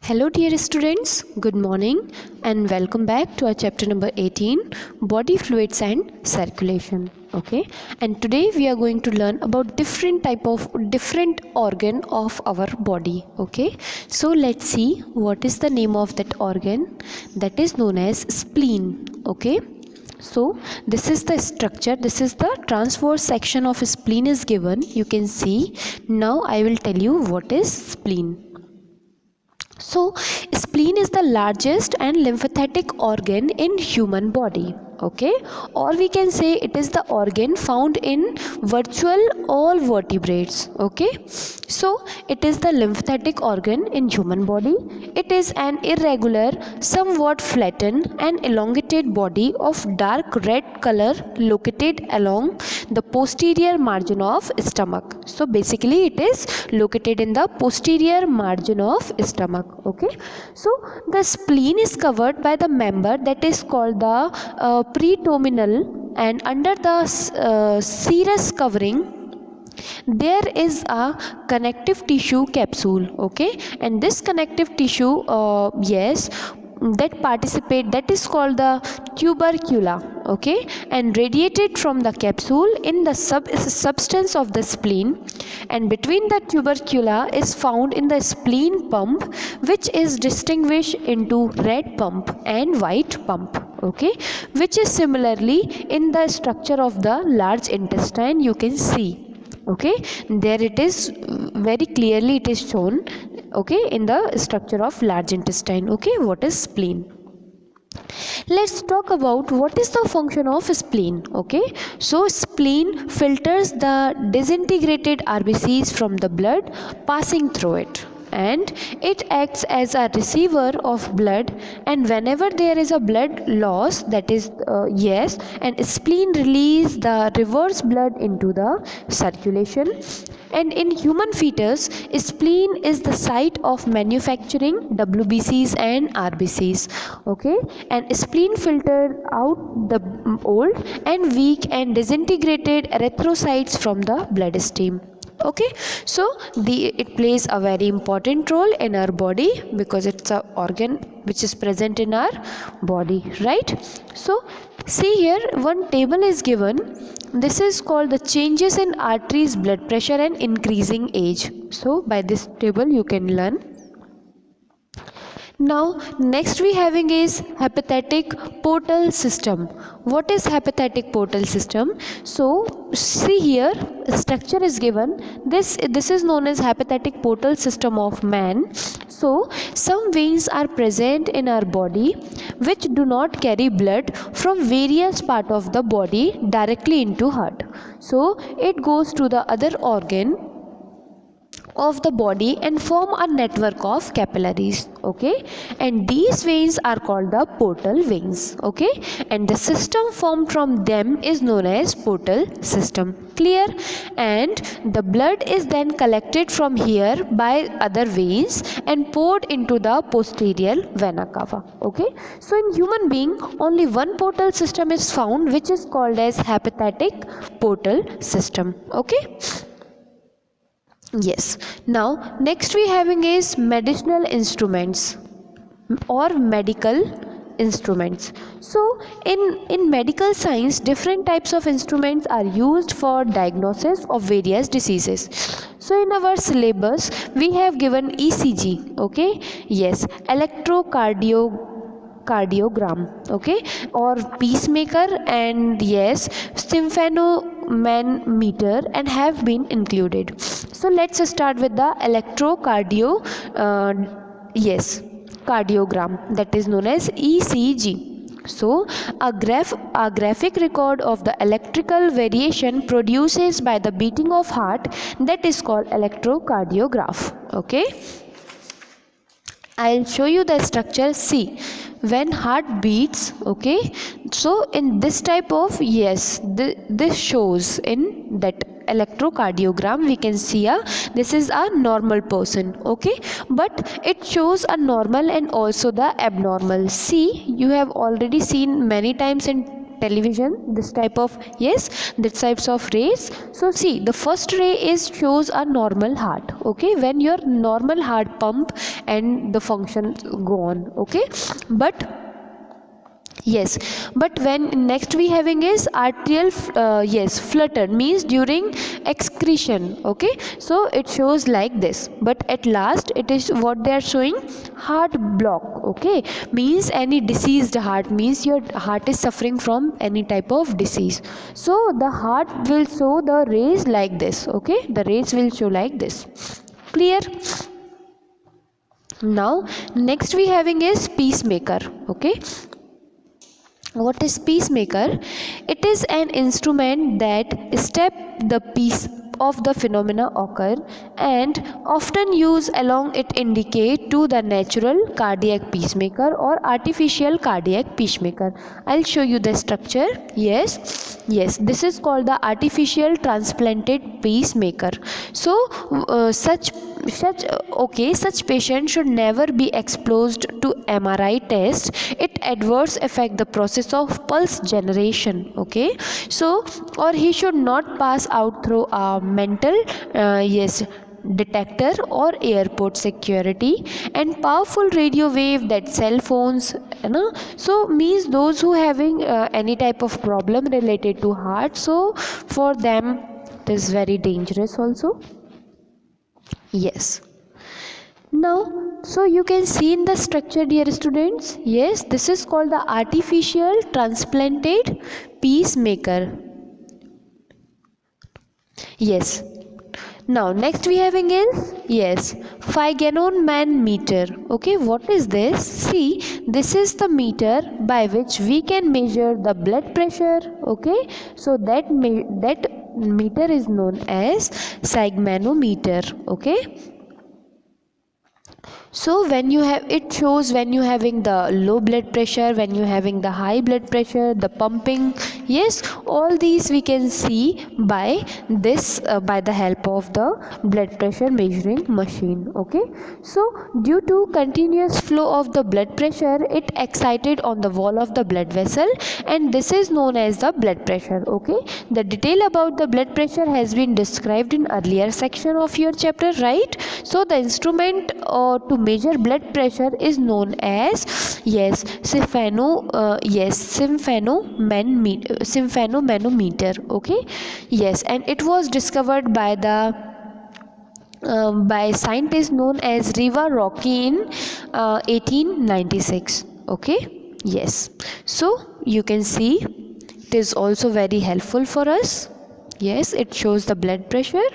Hello dear students, good morning and welcome back to our chapter number 18, body fluids and circulation. Okay, and today we are going to learn about different organ of our body. Okay, so let's see what is the name of that organ. That is known as spleen. Okay, so this is the structure, this is the transverse section of spleen is given. You can see. Now I will tell you what is spleen. So spleen is the largest and lymphatic organ in human body. Okay, or we can say it is the organ found in virtual all vertebrates. Okay, so it is the lymphatic organ in human body. It is an irregular, somewhat flattened and elongated body of dark red color located along the posterior margin of stomach. So basically it is located in the posterior margin of stomach. Okay, so the spleen is covered by the member that is called the peritoneal, and under the serous covering there is a connective tissue capsule. Okay, and this connective tissue that is called the tubercula. Okay, and radiated from the capsule in the substance of the spleen, and between the tubercula is found in the spleen pump, which is distinguished into red pump and white pump. Okay, which is similarly in the structure of the large intestine. You can see. Okay, there it is, very clearly it is shown. Okay, in the structure of large intestine. Okay, what is spleen? Let's talk about what is the function of spleen. Okay, so spleen filters the disintegrated RBCs from the blood passing through it, and it acts as a receiver of blood, and whenever there is a blood loss, that is and spleen release the reverse blood into the circulation. And in human fetus, spleen is the site of manufacturing WBCs and RBCs. Okay, and spleen filtered out the old and weak and disintegrated erythrocytes from the bloodstream. Okay, so it plays a very important role in our body because it's an organ which is present in our body, right? So see here, one table is given. This is called the changes in arteries, blood pressure and increasing age. So by this table you can learn. Now next we having is hepatic portal system. What is hepatic portal system? So see here, structure is given. This is known as hepatic portal system of man. So some veins are present in our body which do not carry blood from various part of the body directly into heart. So it goes to the other organ of the body and form a network of capillaries. Okay, and these veins are called the portal veins. Okay, and the system formed from them is known as portal system. Clear? And the blood is then collected from here by other veins and poured into the posterior vena cava. Okay, so in human being only one portal system is found, which is called as hepatic portal system. Okay. Yes. Now next we having is medicinal instruments or medical instruments. So in medical science, different types of instruments are used for diagnosis of various diseases. So in our syllabus we have given ECG. Okay, yes, electrocardiogram, okay, or pacemaker, and yes, symphanometer, and have been included. So let's start with the cardiogram, that is known as ECG. So a graphic record of the electrical variation produces by the beating of heart, that is called electrocardiograph. Okay, I'll show you the structure. See, when heart beats, okay, so in this type of, this shows in that electrocardiogram, we can see this is a normal person. Okay, but it shows a normal and also the abnormal. See, you have already seen many times in television, this type of, yes, this types of rays. So see, the first ray is shows a normal heart, okay, when your normal heart pump and the function go on, okay. But yes, but when next we having is arterial yes, flutter means during excretion, okay. So it shows like this, but at last it is what they are showing, heart block, okay, means any diseased heart, means your heart is suffering from any type of disease. So the heart will show the rays like this, okay, the rays will show like this. Clear? Now next we having is pacemaker, okay. What is pacemaker? It is an instrument that step the pace of the phenomena occur and often used along it indicate to the natural cardiac pacemaker or artificial cardiac pacemaker. I'll show you the structure. Yes, this is called the artificial transplanted pacemaker. So such patient should never be exposed to MRI test. It adverse affect the process of pulse generation, okay. So or he should not pass out through a mental detector or airport security and powerful radio wave that cell phones, so means those who having any type of problem related to heart, so for them it is very dangerous also. Yes. Now, so you can see in the structure, dear students, yes, this is called the artificial transplanted pacemaker. Yes. Now next we having is, yes, Feigenbaum meter. Okay, what is this? See, this is the meter by which we can measure the blood pressure. Okay, so that meter is known as Feigenbaum. Okay. So when you have, it shows when you having the low blood pressure, when you having the high blood pressure, the pumping, yes, all these we can see by this by the help of the blood pressure measuring machine. Okay, so due to continuous flow of the blood pressure, it excited on the wall of the blood vessel, and this is known as the blood pressure. Okay, the detail about the blood pressure has been described in earlier section of your chapter, right? So the instrument to measure blood pressure is known as, yes, sympheno-manometer. Okay, yes, and it was discovered by the by scientists known as Riva Rocky in 1896. Okay, yes, so you can see it is also very helpful for us. Yes, it shows the blood pressure.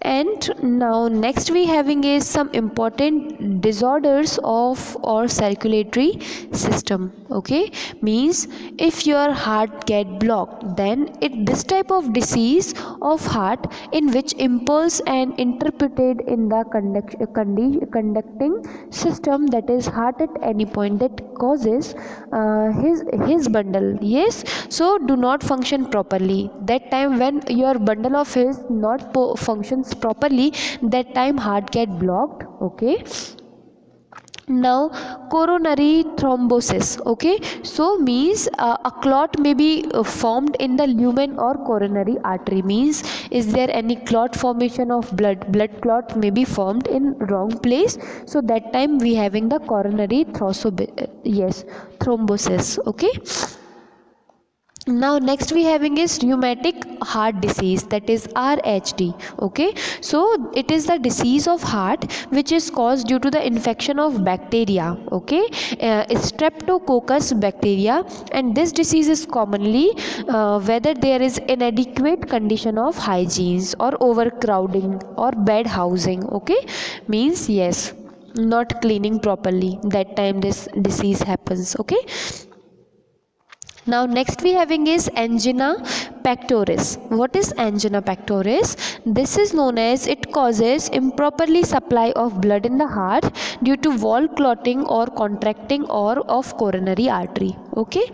And now next we having is some important disorders of or circulatory system. Okay, means if your heart get blocked, then this type of disease of heart in which impulse and interpreted in the conducting system, that is heart at any point, that causes his bundle, yes, so do not function properly. That time when your bundle of his not functions properly, that time heart get blocked. Okay, now coronary thrombosis. Okay, so means a clot may be formed in the lumen or coronary artery, means is there any clot formation of blood clot may be formed in wrong place, so that time we having the coronary thrombosis. Okay, now next we having is rheumatic heart disease, that is RHD. Okay, so it is the disease of heart which is caused due to the infection of bacteria. Okay, streptococcus bacteria, and this disease is commonly whether there is inadequate condition of hygiene or overcrowding or bad housing. Okay, means yes, not cleaning properly, that time this disease happens. Okay, now next we having is angina pectoris. What is angina pectoris? This is known as, it causes improperly supply of blood in the heart due to wall clotting or contracting or of coronary artery. Okay,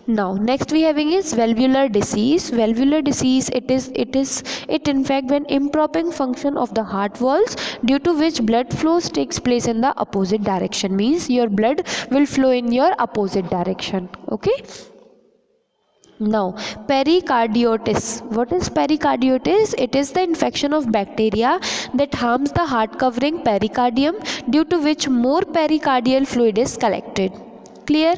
now next we having is valvular disease. Valvular disease, it in fact when improper function of the heart walls, due to which blood flows takes place in the opposite direction, means your blood will flow in your opposite direction. Okay, Now, pericarditis. What is pericarditis? It is the infection of bacteria that harms the heart covering pericardium, due to which more pericardial fluid is collected. Clear?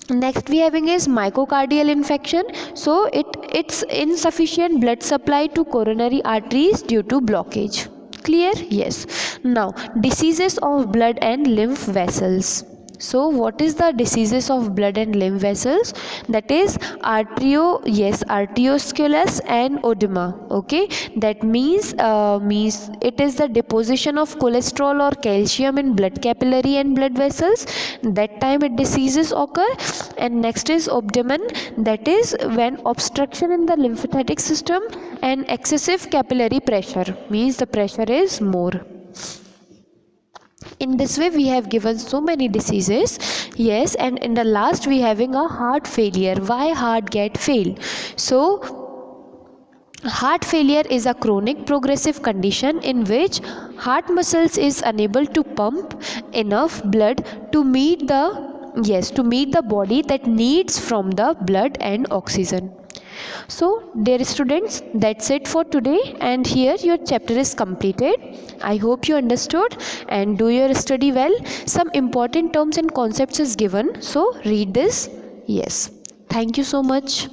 Next we having is myocardial infection. So it's insufficient blood supply to coronary arteries due to blockage. Clear? Yes. Now, diseases of blood and lymph vessels. So what is the diseases of blood and lymph vessels? That is arteriosclerus and edema. Okay, that means it is the deposition of cholesterol or calcium in blood capillary and blood vessels. That time it diseases occur. And next is abdomen. That is when obstruction in the lymphatic system and excessive capillary pressure, means the pressure is more. In this way we have given so many diseases. Yes, and in the last we having a heart failure. Why heart get fail? So heart failure is a chronic progressive condition in which heart muscles is unable to pump enough blood to meet the body that needs from the blood and oxygen. So dear students, that's it for today, and here your chapter is completed. I hope you understood and do your study well. Some important terms and concepts is given, so read this. Yes, thank you so much.